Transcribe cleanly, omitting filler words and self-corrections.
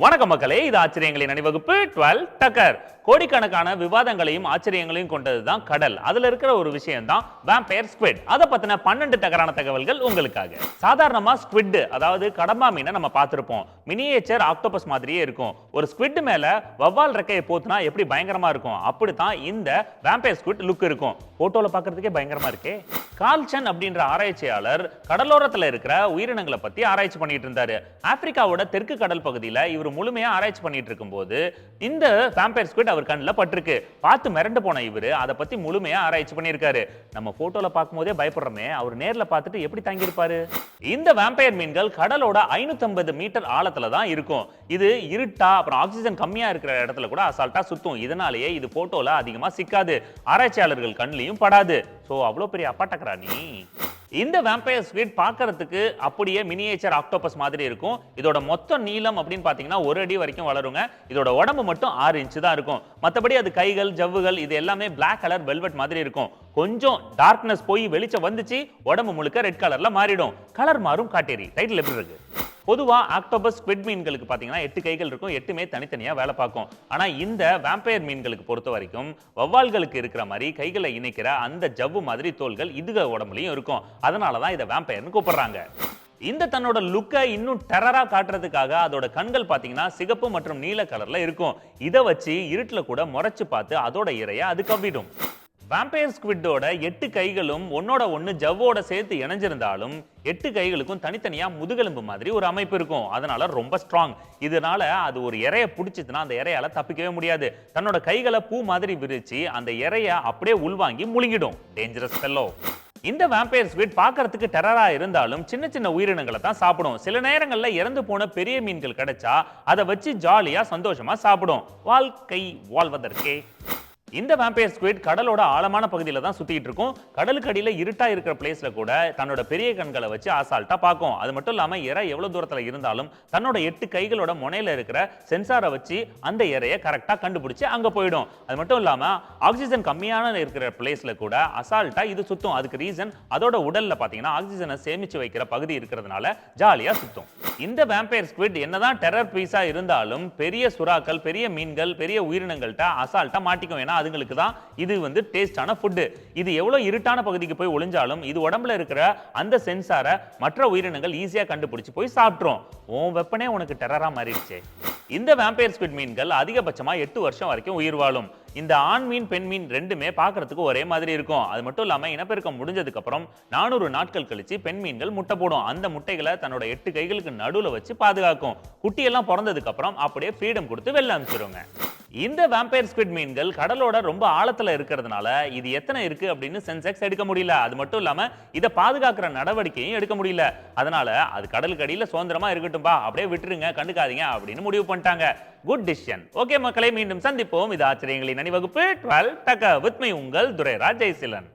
வணக்கம் மக்களே, இது ஆச்சரியங்களின் அணிவகுப்பு 12 டக்கர். கோடிக்கணக்கான விவாதங்களையும் ஆச்சரியங்களையும் கொண்டதுதான் கடல். அதுல இருக்கிற ஒரு விஷயம் தான் வாம்பயர் ஸ்குவிட். அதை பத்தின 12 டக்கரான தகவல்கள் உங்களுக்காக. சாதாரணமா ஸ்குவிட், அதாவது கடம்பா மீனை நம்ம பார்த்திருப்போம். மினியேச்சர் ஆக்டோபஸ் மாதிரியே இருக்கும். ஒரு ஸ்குவிட் மேல வவ்வால் ரெக்கையை போத்துனா எப்படி பயங்கரமா இருக்கும், அப்படித்தான் இந்த வாம்பயர் ஸ்குவிட் லுக் இருக்கும். போட்டோல பார்க்கிறதுக்கே பயங்கரமா இருக்கே. கால்சன் அப்படின்ற ஆராய்ச்சியாளர் கடலோரத்துல இருக்கிற உயிரினங்களை பத்தி ஆராய்ச்சி பண்ணிட்டு இருந்தாரு. ஆப்பிரிக்காவோட தெற்கு கடல் பகுதியில இவர் முழுமையா ஆராய்ச்சி பண்ணிட்டு இருக்கும்போது இந்த வாம்பயர் ஸ்குவிட் அவர் கண்ணில் பட்டிருக்கு. பார்த்து மிரண்டு போன இவரு அதை பத்தி முழுமையா ஆராய்ச்சி பண்ணியிருக்காரு. நம்ம போட்டோல பார்க்கும்போதே பயப்படுறோமே, அவர் நேர்ல பார்த்துட்டு எப்படி தங்கியிருப்பாரு? இந்த வாம்பயர் மீன்கள் கடலோட 550 மீட்டர் ஆழத்துல தான் இருக்கும். இது இருட்டா அப்புறம் ஆக்சிஜன் கம்மியா இருக்கிற இடத்துல கூட அசால்ட்டா சுத்தும். இதனாலேயே இது போட்டோல அதிகமா சிக்காது, ஆராய்ச்சியாளர்கள் கண்ணிலையும் படாது. சோ அவ்வளவு பெரிய அப்பாட்டக்கரா நீ? இந்த வாம்பயர் ஸ்குவிட் பார்க்கிறதுக்கு அப்படியே மினியேச்சர் ஆக்டோபஸ் மாதிரி இருக்கும். இதோட மொத்த நீளம் அப்படின்னு பாத்தீங்கன்னா 1 அடி வரைக்கும் வளருங்க. இதோட உடம்பு மட்டும் 6 இன்ச் தான் இருக்கும். மற்றபடி அது கைகள், ஜவ்வுகள் இது எல்லாமே பிளாக் கலர் வெல்வெட் மாதிரி இருக்கும். கொஞ்சம் டார்க்னஸ் போய் வெளிச்சம் வந்துச்சு, உடம்பு முழுக்க ரெட் கலர்ல மாறிடும். கலர் மாறும் காட்டேரி. டைட்டில் எப்படி இருக்கு? பொதுவா ஆக்டோபஸ் ஸ்குவிட் மீன்களுக்கு பாத்தீங்கன்னா 8 கைகள் இருக்கும். 8மே தனித்தனியா வேலை பார்க்கும். ஆனா இந்த வாம்பயர் மீன்களுக்கு பொறுத்த வரைக்கும் வவ்வால்களுக்கு இருக்கிற மாதிரி கைகளை இணைக்கிற அந்த ஜவ்வு மாதிரி தோள்கள் இதுக உடம்புலயும் இருக்கும். அதனாலதான் இதை வாம்பயர்னு கூப்பிடுறாங்க. இந்த தன்னோட லுக்கை இன்னும் டெரரா காட்டுறதுக்காக அதோட கண்கள் பாத்தீங்கன்னா சிகப்பு மற்றும் நீல கலர்ல இருக்கும். இதை வச்சு இருட்டுல கூட முறைச்சு பார்த்து அதோட இரையை அது கவ்விடும். வாம்பயர் ஸ்குவிட்டோட 8 கைகளும் ஒன்னோட ஒன்னு ஜவ்வோட சேர்த்து இணைஞ்சிருந்தாலும் 8 கைகளுக்கும் தனித்தனியா முதுகெலும்பு மாதிரி ஒரு அமைப்பு இருக்கும். அதனால ரொம்ப ஸ்ட்ராங். இதனால அது ஒரு இரையை பிடிச்சிச்சுன்னா அந்த இரையால தப்பிக்கவே முடியாது. தன்னோட கைகளை பூ மாதிரி விரிச்சு அந்த இரைய அப்படியே உள்வாங்கி முழுங்கிடும். Dangerous fellow. இந்த வாம்பயர் ஸ்குவிட் பார்க்கிறதுக்கு டெரரா இருந்தாலும் சின்ன சின்ன உயிரினங்களை தான் சாப்பிடும். சில நேரங்கள்ல இறந்து போன பெரிய மீன்கள் கிடைச்சா அதை வச்சு ஜாலியா சந்தோஷமா சாப்பிடும். வாழ்க்கை வாழ்வதற்கே. இந்த வாம்பயர் ஸ்குவிட் கடலோட ஆழமான பகுதியில தான் சுத்திட்டு இருக்கும். கடலுக்கு அடியில இருட்டா இருக்கிற பிளேஸ்ல கூட தன்னோட பெரிய கண்களை வச்சு அசால்ட்டா பார்க்கும். அது மட்டும் இல்லாம இறை எவ்வளவு தூரத்துல இருந்தாலும் தன்னோட 8 கைகளோட முனையில இருக்கிற சென்சாரை வச்சு அந்த இறையை கரெக்டா கண்டுபிடிச்சு அங்க போயிடும். அது மட்டும் இல்லாம ஆக்சிஜன் கம்மியான இருக்கிற பிளேஸ்ல கூட அசால்ட்டா இது சுத்தும். அதுக்கு ரீசன் அதோட உடல்ல பாத்தீங்கன்னா ஆக்சிஜனை சேமிச்சு வைக்கிற பகுதி இருக்கிறதுனால ஜாலியா சுத்தும். இந்த வாம்பயர் ஸ்குவிட் என்னதான் டெரர் பீஸா இருந்தாலும் பெரிய சுறாக்கள், பெரிய மீன்கள், பெரிய உயிரினங்கள்ட்ட அசால்ட்டா மாட்டிக்கும். ஏன்னா அதுங்களுக்கு தான் இது டேஸ்டான ஃபுட். இது எவ்வளவு இருட்டான பகுதிக்கு போய் ஒளிஞ்சாலும் இது உடம்புல இருக்கிற அந்த சென்சாரை மற்ற உயிரினங்கள் ஈஸியா கண்டுபிடிச்சு போய் சாப்பிட்றோம். உன் வெப்பனே உனக்கு டெரரா மாறிடுச்சு. இந்த வாம்பயர் ஸ்குவிட் மீன்கள் அதிகபட்சமா 8 வருஷம் வரைக்கும் உயிர் வாழும். இந்த ஆண் மீன் பெண் மீன் ரெண்டுமே பார்க்கிறதுக்கு ஒரே மாதிரி இருக்கும். அது மட்டும் இல்லாம இனப்பெருக்கம் முடிஞ்சதுக்கு அப்புறம் 400 நாட்கள் கழிச்சு பெண் மீன்கள் முட்டை போடும். அந்த முட்டைகளை தன்னோட 8 கைகளுக்கு நடுவுல வச்சு பாதுகாக்கும். குட்டியெல்லாம் பிறந்ததுக்கு அப்புறம் அப்படியே ஃப்ரீடம் கொடுத்து வெளில அனுப்பிச்சிருங்க. இந்த வாம்பயர் ஸ்குவிட் மீன்கள் கடலோட ரொம்ப ஆழத்துல இருக்கிறதுனால இது எத்தனை இருக்கு அப்படின்னு சென்செக்ஸ் எடுக்க முடியல. அது மட்டும் இல்லாம இதை பாதுகாக்கிற நடவடிக்கையும் எடுக்க முடியல. அதனால அது கடலுக்கு அடியில சுதந்திரமா இருக்கட்டும்பா, அப்படியே விட்டுருங்க, கண்டுக்காதீங்க அப்படின்னு முடிவு பண்ணிட்டாங்க. Good decision. ஓகே மக்களை, மீண்டும் சந்திப்போம். இது ஆச்சரியங்களின் அணிவகுப்பு 12 டக்கர் வித் மீ உங்கள் துரைராஜ் ஜெயசீலன்.